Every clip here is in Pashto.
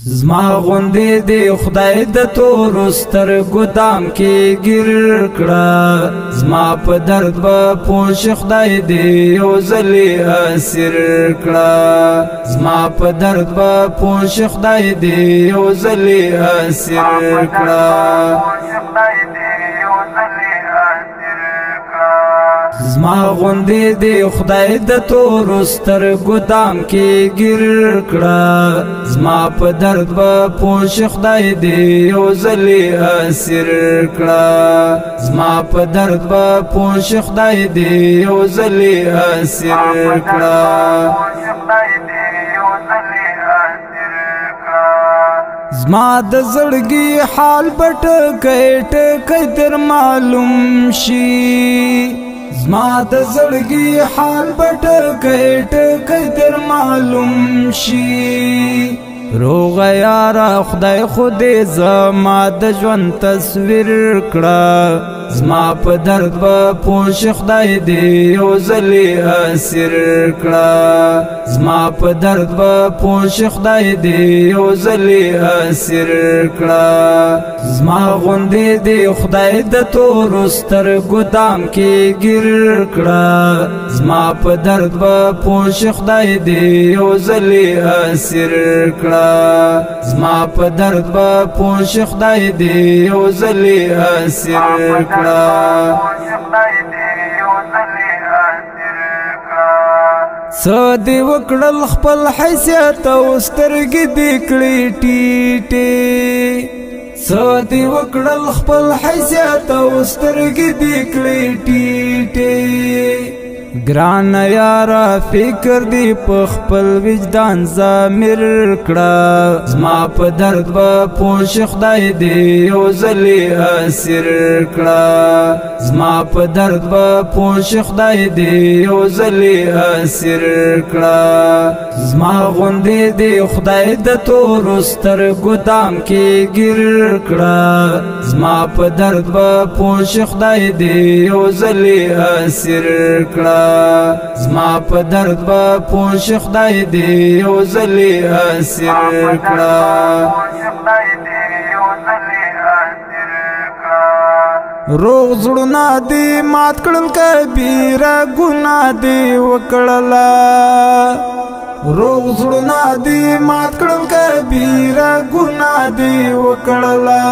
زما غوندې دی خدای د تورو سترګو دام کې ګیر کړه زما په درد به پوه خدای دې یو ځلې اسیر کړه زما په درد به پوه خدای دې یو ځلې اسیر کړه زما غوندې دی خدای د تورو سترګو دام کې ګیر کړه زما په درد به پوه خدای دې یو ځلې اسیر کړه زما په درد به پوه خدای دې یو ځلې اسیر کړه زما د زړګي حال بټکې ټکې در معلوم شي زما د زړګي حال بټکې ټکې در معلوم شي روغ یارا خدای خود زما د ژوند تصویر کړه زما په درد به پوه خدای دې یو ځلې اسیر کړه زما په درد به پوه خدای دې یو ځلې اسیر کړه زما غوندې دې خدای د تورو سترګو دام کې ګیر کړه زما په درد به پوه خدای دې یو ځلې اسیر کړه زما په درد به پوه خدای دې یو ځلې اسیر کړه څه دې وکړل خپل حیثیت او سترګې دې کړې ټیټې څه دې وکړل خپل حیثیت او سترګې دې کړې ټیټې ګران یارا فکر دی په خپل وجدان ضمیر کړه زما په درد به پوه خدای دې یو ځلې اسیر کړه زما په درد به پوه خدای دې یو ځلې اسیر کړه زما غوندې دې خدای د تورو سترګو دام کې ګیر کړه زما په درد به پوه خدای دې یو ځلې اسیر کړه زما په درد به پوه خدای دې یو ځلې اسیر کړه روغ زړونه دې مات کړل کبیره ګناه دې وکړله روغ زړونه دې مات کړل کبیره ګناه دې وکړله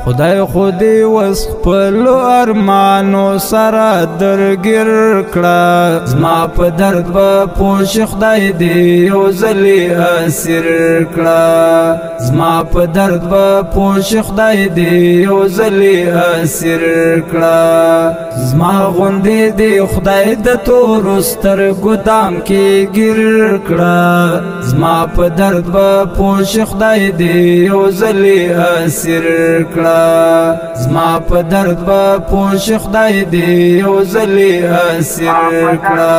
خدای خودی وس خپل ارمانو سره درګیر کړه زما په درد به پوه خدای دې یو ځلې اسیر کړه زما په درد به پوه خدای دې یو ځلې اسیر کړه زما غوندې دې خدای د تورو سترګو دام کې ګیر کړه زما په درد به پوه خدای دې یو ځلې اسیر کړه زما په درد به پوه خدای دې یو ځلې اسیر کړه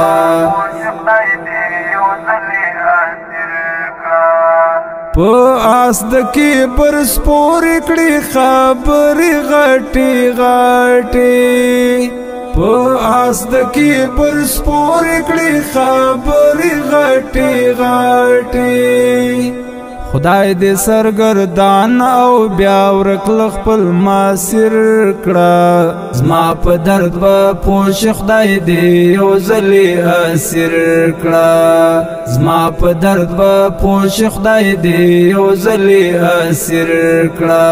په آس د کبر سپورې کړې خبرې غټې غټې په آس د کبر سپورې کړې خبرې غټې غټې خدای دې سرګردان او بیا ورکل خپل ماسر کړه زما په درد به پوه خدای دې یو ځلې اسیر کړه زما په درد به پوه خدای دې یو ځلې اسیر کړه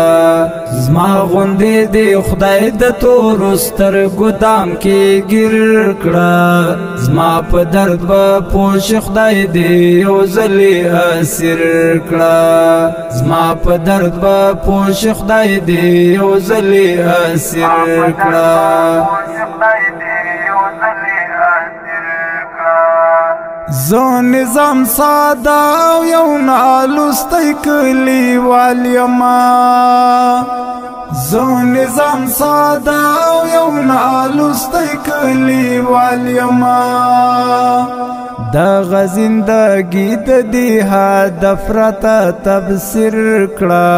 زما غوندې دې خدای د تورو سترګو دام کې ګیر کړه زما په درد به پوه خدای دې یو ځلې اسیر کړه زما په درد به پوه خدای دې یو ځلې اسیر کړه زه نظام ساده او یو نالوستی کلیوال یما زه نظام ساده او یو نالوستی کلیوال یما د زندگی د دې هدف راته تبصیر کړه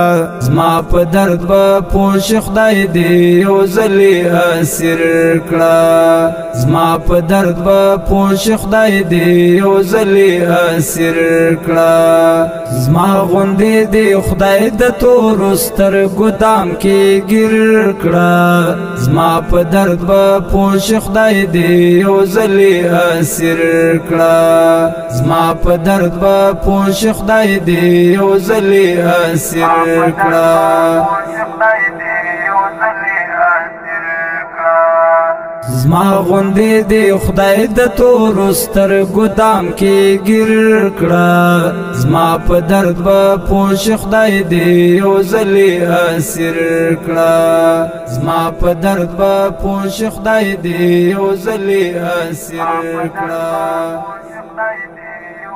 زما په درد به پوه خدای دې یو ځلې اسیر کړه زما په درد به پوه خدای دې یو ځلې اسیر کړه زما غوندې دې خدای د تورو سترګو دام کې ګیر کړه زما په درد به پوه خدای دې یو ځلې اسیر کړه زما په درد به پوه خدای دې یو ځلې اسیر کړه زما غوندې دې خدای د تورو سترګو دام کې ګیر کړه زما په درد به پوه خدای دې یو ځلې اسیر کړه زما په درد به پوه خدای دې یو ځلې اسیر کړه